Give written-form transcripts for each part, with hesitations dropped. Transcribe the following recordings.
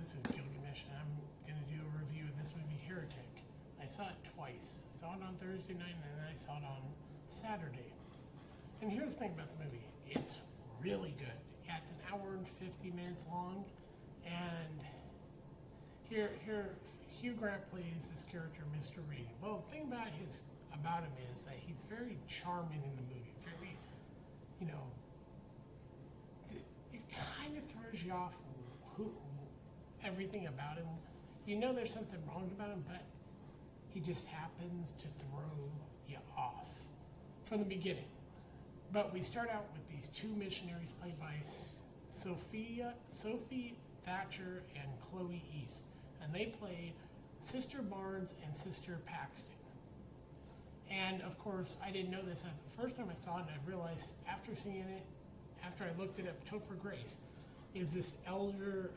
this is Gilgamesh, and I'm going to do a review of this movie, Heretic. I saw it twice. I saw it on Thursday night, and then I saw it on Saturday. And here's the thing about the movie. It's really good. Yeah, it's an hour and 50 minutes long, and here Hugh Grant plays this character, Mr. Reed. Well, the thing about him is that he's very charming in the movie. Very, it kind of throws you off everything about him. You know there's something wrong about him, but he just happens to throw you off from the beginning. But we start out with these two missionaries played by Sophie Thatcher and Chloe East. And they play Sister Barnes and Sister Paxton. And of course, I didn't know this. The first time I saw it, and I realized after seeing it, after I looked it up, Topher Grace is this elder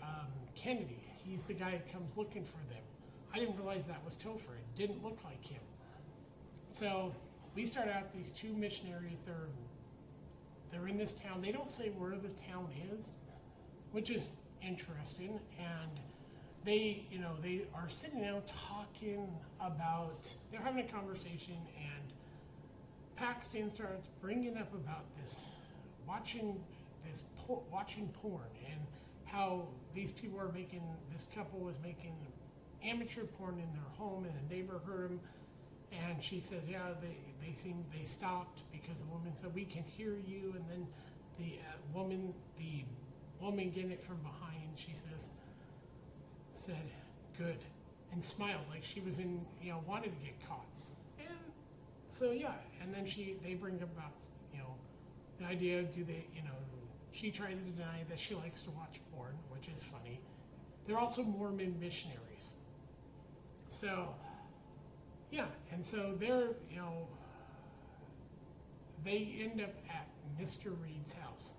Kennedy. He's the guy that comes looking for them. I didn't realize that was Topher. It didn't look like him. So we start out these two missionaries. They're in this town. They don't say where the town is, which is interesting. And they are sitting down talking about. They're having a conversation, and Paxton starts bringing up about watching porn, and how these people are making. This couple was making amateur porn in their home, and the neighbor heard them. And she says, yeah, they stopped because the woman said, we can hear you. And then the woman getting it from behind, she said, good, and smiled like she was wanted to get caught. And so, yeah, and then they bring up about, the idea, she tries to deny that she likes to watch porn, which is funny. They're also Mormon missionaries. So, yeah, and so they end up at Mr. Reed's house.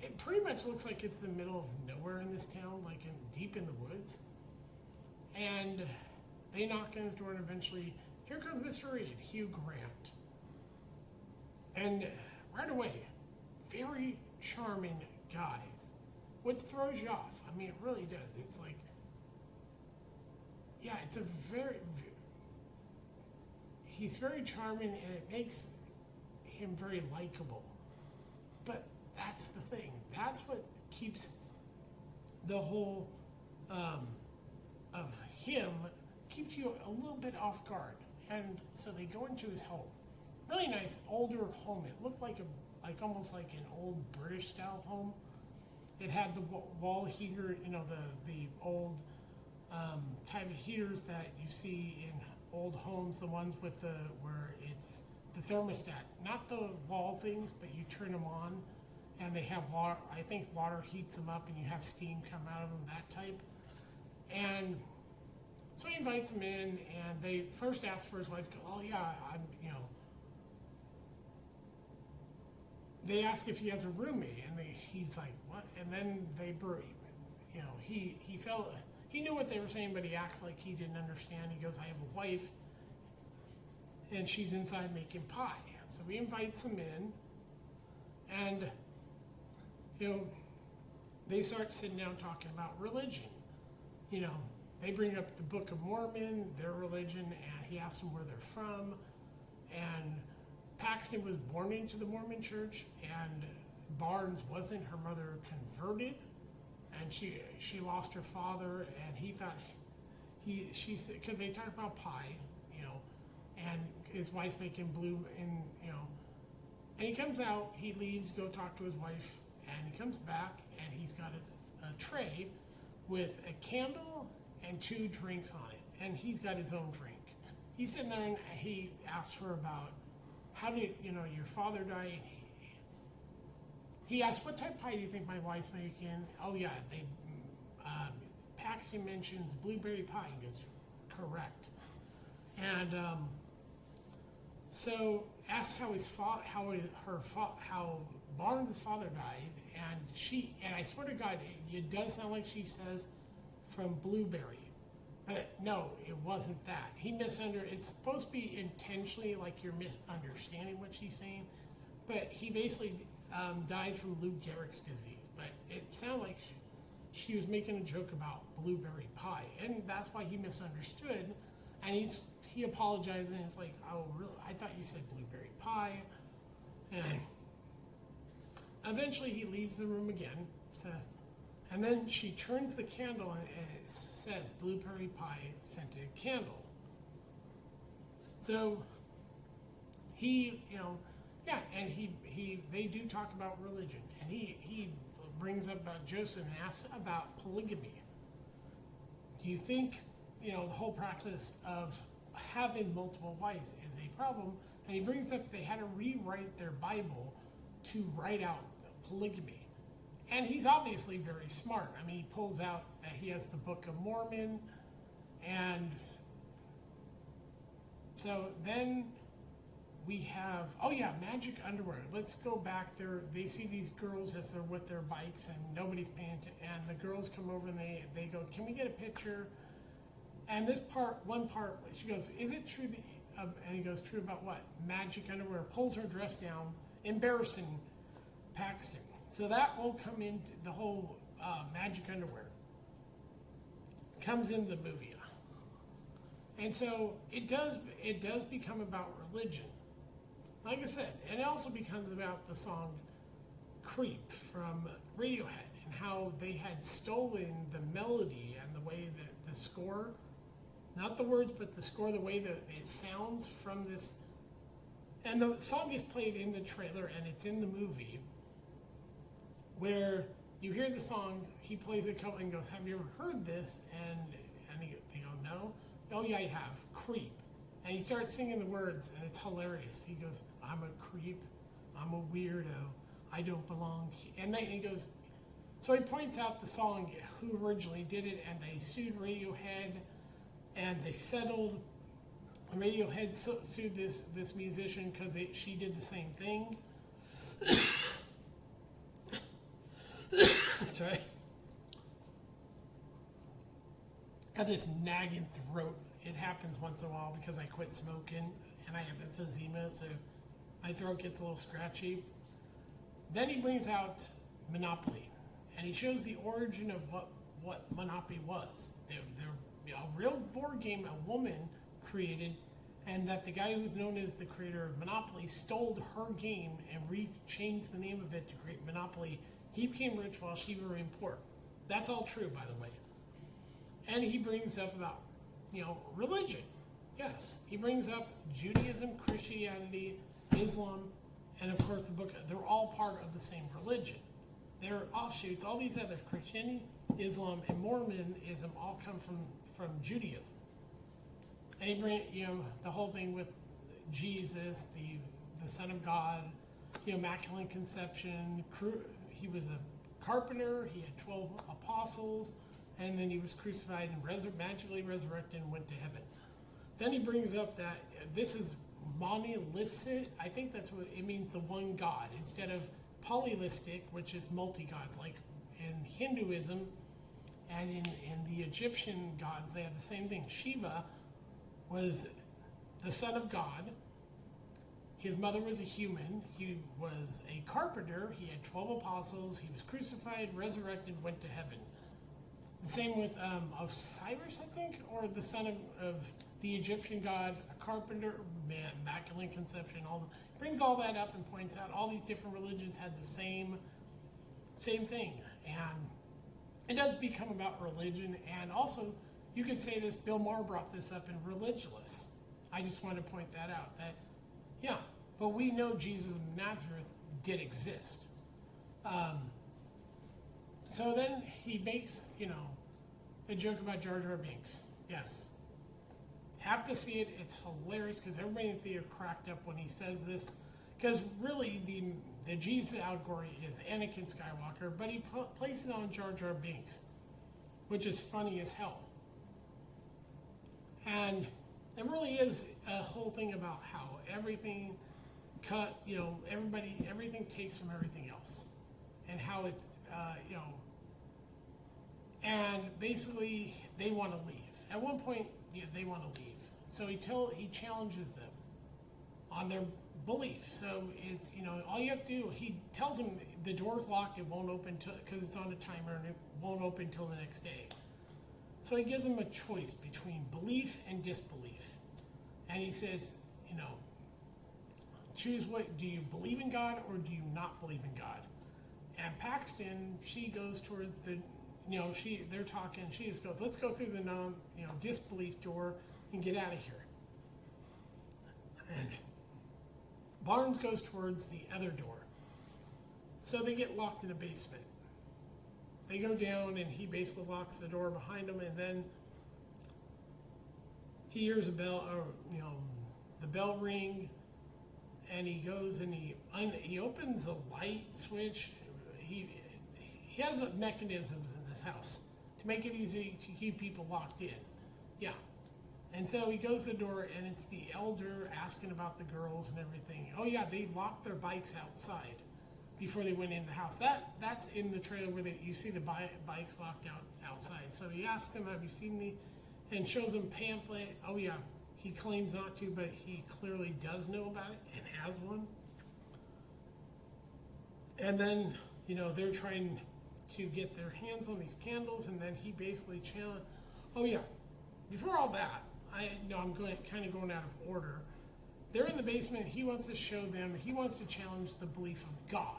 It pretty much looks like it's the middle of nowhere in this town, like deep in the woods. And they knock on his door, and eventually, here comes Mr. Reed, Hugh Grant. And right away, very charming guy, which throws you off. I mean, it really does. It's like, yeah, it's he's very charming, and it makes him very likable. But that's the thing. That's what keeps the whole of him, keeps you a little bit off guard. And so they go into his home. Really nice older home. It looked like almost like an old British style home. It had the wall heater, the old type of heaters that you see in old homes, the ones with where it's the thermostat, not the wall things, but you turn them on, and they have water. I think water heats them up, and you have steam come out of them, that type. And so he invites him in, and they first ask for his wife. Oh yeah, They ask if he has a roommate, and he's like, what? And then he knew what they were saying, but he acts like he didn't understand. He goes, I have a wife, and she's inside making pie. So he invites him in, and they start sitting down talking about religion. They bring up the Book of Mormon, their religion, and he asks them where they're from. And Paxton was born into the Mormon church, and Barnes wasn't. Her mother converted, and she lost her father, and he thought she said, because they talk about pie, and his wife's making blue, and and he comes out, he leaves, go talk to his wife, and he comes back, and he's got a tray with a candle and 2 drinks on it, and he's got his own drink. He's sitting there, and he asks her about, how did your father die? And he asked, what type of pie do you think my wife's making? Oh yeah, Paxton mentions blueberry pie. He goes, correct. And so asks how Barnes' father died, and I swear to God, it does sound like she says from blueberry. But no, it wasn't that. It's supposed to be intentionally like you're misunderstanding what she's saying, but he basically died from Lou Gehrig's disease. But it sounded like she was making a joke about blueberry pie, and that's why he misunderstood. And he apologized, and it's like, oh, really? I thought you said blueberry pie. And eventually he leaves the room again, and then she turns the candle and it says blueberry pie scented candle. So he, and they do talk about religion, and he brings up about Joseph and asks about polygamy. Do you think, the whole practice of having multiple wives is a problem? And he brings up they had to rewrite their Bible to write out polygamy. And he's obviously very smart. I mean, he pulls out that he has the Book of Mormon, and so then we have, magic underwear. Let's go back there. They see these girls as they're with their bikes, and nobody's paying attention. And the girls come over and they go, can we get a picture? And one part, she goes, is it true that, and he goes, true about what? Magic underwear. Pulls her dress down, embarrassing Paxton. So that will come into the whole magic underwear. Comes in the movie. And so it does become about religion. Like I said, and it also becomes about the song Creep from Radiohead, and how they had stolen the melody and the way that the score, not the words, but the score, the way that it sounds from this. And the song is played in the trailer, and it's in the movie, where you hear the song, he plays it and goes, have you ever heard this? And they go, no. Oh yeah, you have. Creep. And he starts singing the words, and it's hilarious. He goes, I'm a creep, I'm a weirdo, I don't belong here. And then he goes, so he points out the song, who originally did it, and they sued Radiohead, and they settled. Radiohead sued this musician because she did the same thing. That's right. I have this nagging throat. It happens once in a while because I quit smoking and I have emphysema, so my throat gets a little scratchy. Then he brings out Monopoly, and he shows the origin of what Monopoly was. They're a real board game a woman created, and that the guy who's known as the creator of Monopoly stole her game and changed the name of it to create Monopoly. He became rich while she remained poor. That's all true, by the way. And he brings up about, religion. Yes, he brings up Judaism, Christianity, Islam, and of course the book. They're all part of the same religion. They're offshoots. All these other Christianity, Islam, and Mormonism all come from Judaism. And he brings, the whole thing with Jesus, the Son of God, Immaculate Conception. He was a carpenter. He had 12 apostles. And then he was crucified and magically resurrected and went to heaven. Then he brings up that this is monolistic. I think that's what it means, the one God, instead of polylistic, which is multi-gods. Like in Hinduism and in the Egyptian gods, they have the same thing. Shiva was the son of God. His mother was a human. He was a carpenter. He had 12 apostles. He was crucified, resurrected, went to heaven. The same with Osiris, I think, or the son of the Egyptian god, a carpenter, Immaculate Conception. Brings all that up and points out all these different religions had the same thing. And it does become about religion. And also, you could say this, Bill Maher brought this up in Religious. I just want to point that out. But we know Jesus of Nazareth did exist. So then he makes, the joke about Jar Jar Binks. Yes. Have to see it. It's hilarious because everybody in the theater cracked up when he says this. Because really, the Jesus allegory is Anakin Skywalker, but he places it on Jar Jar Binks, which is funny as hell. And it really is a whole thing about how everything everything takes from everything else. And how it's, and basically they want to leave. At one point, they want to leave. So he challenges them on their belief. So it's, all you have to do, he tells him the door's locked, it won't open because it's on a timer and it won't open till the next day. So he gives him a choice between belief and disbelief. And he says, choose what, do you believe in God or do you not believe in God? And Paxton, she goes towards the, they're talking, she just goes, let's go through the disbelief door and get out of here. And Barnes goes towards the other door. So they get locked in a basement. They go down and he basically locks the door behind them, and then he hears a bell, or the bell ring, and he goes and he opens a light switch. He has mechanisms in this house to make it easy to keep people locked in. Yeah. And so he goes to the door, and it's the elder asking about the girls and everything. Oh yeah, they locked their bikes outside before they went in the house. That's in the trailer where you see the bikes locked outside. So he asks them, have you seen and shows them pamphlet. Oh yeah, he claims not to, but he clearly does know about it and has one. And then, they're trying to get their hands on these candles, and then he basically challenged. Oh yeah, before all that, I'm kind of going out of order. They're in the basement. He wants to show them. He wants to challenge the belief of God.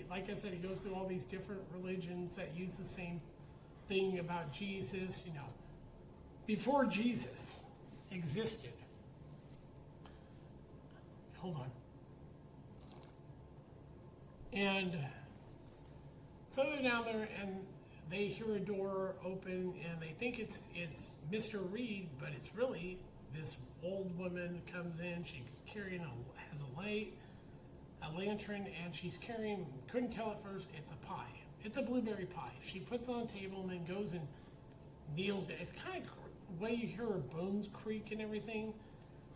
Like I said, he goes through all these different religions that use the same thing about Jesus. Before Jesus existed. Hold on. And so they're down there, and they hear a door open, and they think it's Mr. Reed, but it's really this old woman comes in. She's carrying has a light, a lantern, and she's carrying, couldn't tell at first, it's a pie. It's a blueberry pie. She puts it on the table and then goes and kneels down. It's kind of the way you hear her bones creak and everything.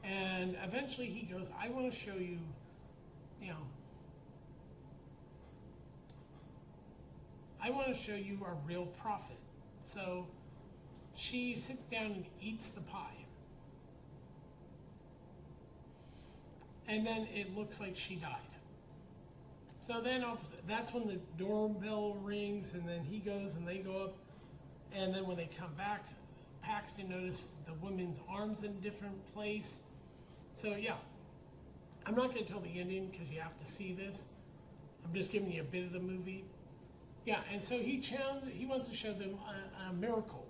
And eventually he goes, I want to show you, I want to show you our real prophet. So she sits down and eats the pie. And then it looks like she died. So then that's when the doorbell rings, and then he goes and they go up. And then when they come back, Paxton noticed the woman's arms in a different place. So yeah, I'm not going to tell the ending because you have to see this. I'm just giving you a bit of the movie. Yeah, and so he wants to show them a miracle,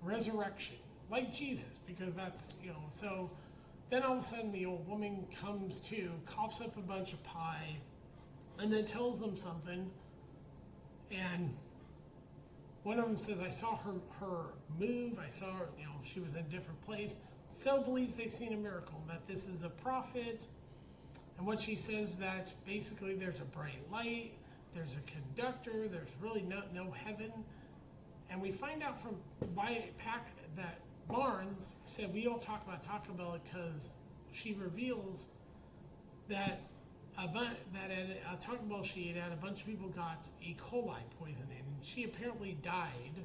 resurrection, like Jesus, because that's, so then all of a sudden the old woman comes to, coughs up a bunch of pie, and then tells them something, and one of them says, I saw her move, I saw her, she was in a different place, so believes they've seen a miracle, that this is a prophet, and what she says is that basically there's a bright light, there's a conductor, there's really no heaven. And we find out from that Barnes said we don't talk about Taco Bell because she reveals that at a Taco Bell she ate at, a bunch of people got E. coli poisoning, and she apparently died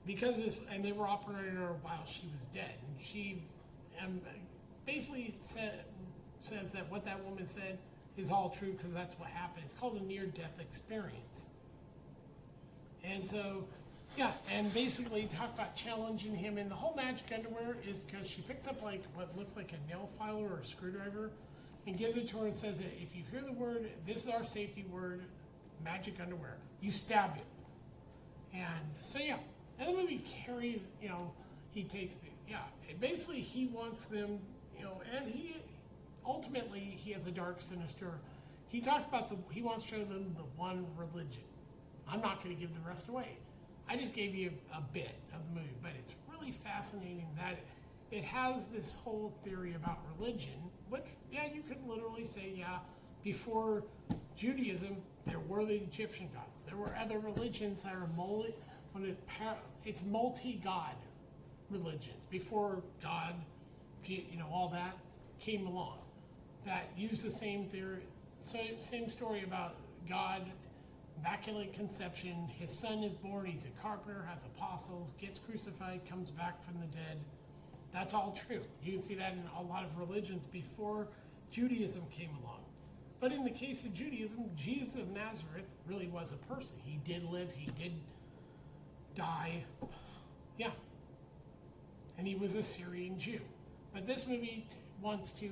because this, and they were operating her while she was dead. And she basically says that what that woman said is all true because that's what happened. It's called a near-death experience. And so, yeah, and basically talk about challenging him. And the whole magic underwear is because she picks up like what looks like a nail filer or a screwdriver and gives it to her and says that if you hear the word, this is our safety word, magic underwear, you stab it. And so, yeah, and the movie carries, he takes basically he wants them, and ultimately, he has a dark, sinister. He talks about he wants to show them the one religion. I'm not going to give the rest away. I just gave you a bit of the movie, but it's really fascinating that it has this whole theory about religion, which, you could literally say, before Judaism, there were the Egyptian gods. There were other religions that are it's multi-god religions. Before God, all that came along. That use the same theory, same story about God, immaculate conception. His son is born, he's a carpenter, has apostles, gets crucified, comes back from the dead. That's all true. You can see that in a lot of religions before Judaism came along. But in the case of Judaism, Jesus of Nazareth really was a person. He did live, he did die. Yeah. And he was a Syrian Jew. But this movie wants to,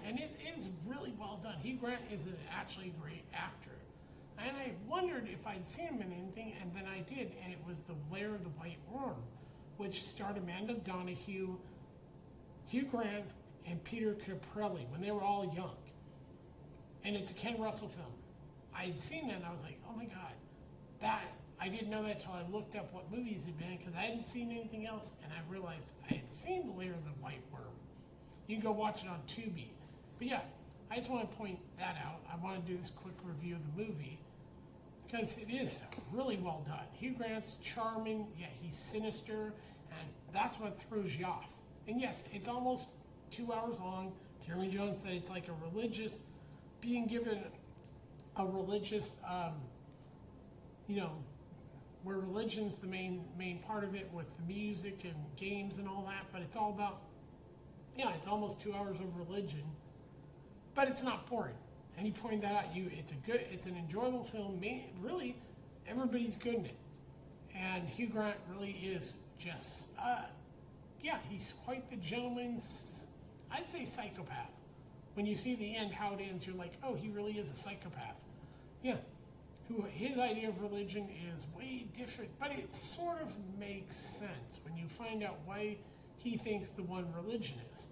and it is really well done. Hugh Grant is actually a great actor. And I wondered if I'd seen him in anything, and then I did, and it was The Lair of the White Worm, which starred Amanda Donahue, Hugh Grant, and Peter Caprelli when they were all young. And it's a Ken Russell film. I had seen that, and I was like, oh my God, I didn't know that until I looked up what movies had been, because I hadn't seen anything else, and I realized I had seen The Lair of the White Worm. You can go watch it on Tubi. But yeah, I just want to point that out. I want to do this quick review of the movie, because it is really well done. Hugh Grant's charming, yet he's sinister, and that's what throws you off. And yes, it's almost 2 hours long. Jeremy Jones said it's like a religious, being given a religious, where religion's the main part of it, with the music and games and all that, but it's all about, it's almost 2 hours of religion, but it's not boring. And he pointed that out. It's an enjoyable film. Really, everybody's good in it, and Hugh Grant really is just, he's quite the gentleman's, I'd say, psychopath. When you see the end, how it ends, you're like, oh, he really is a psychopath. Yeah. His idea of religion is way different, but it sort of makes sense when you find out why he thinks the one religion is.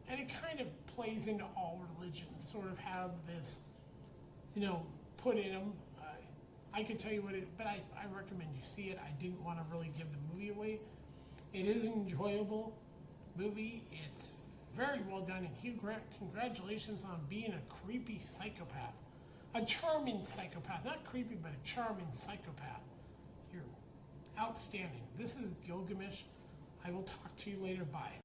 And it kind of plays into all religions, sort of have this, put in them. I could tell you what but I recommend you see it. I didn't want to really give the movie away. It is an enjoyable movie. It's very well done. And Hugh Grant, congratulations on being a creepy psychopath. A charming psychopath. Not creepy, but a charming psychopath. You're outstanding. This is Gilgamesh. I will talk to you later. Bye.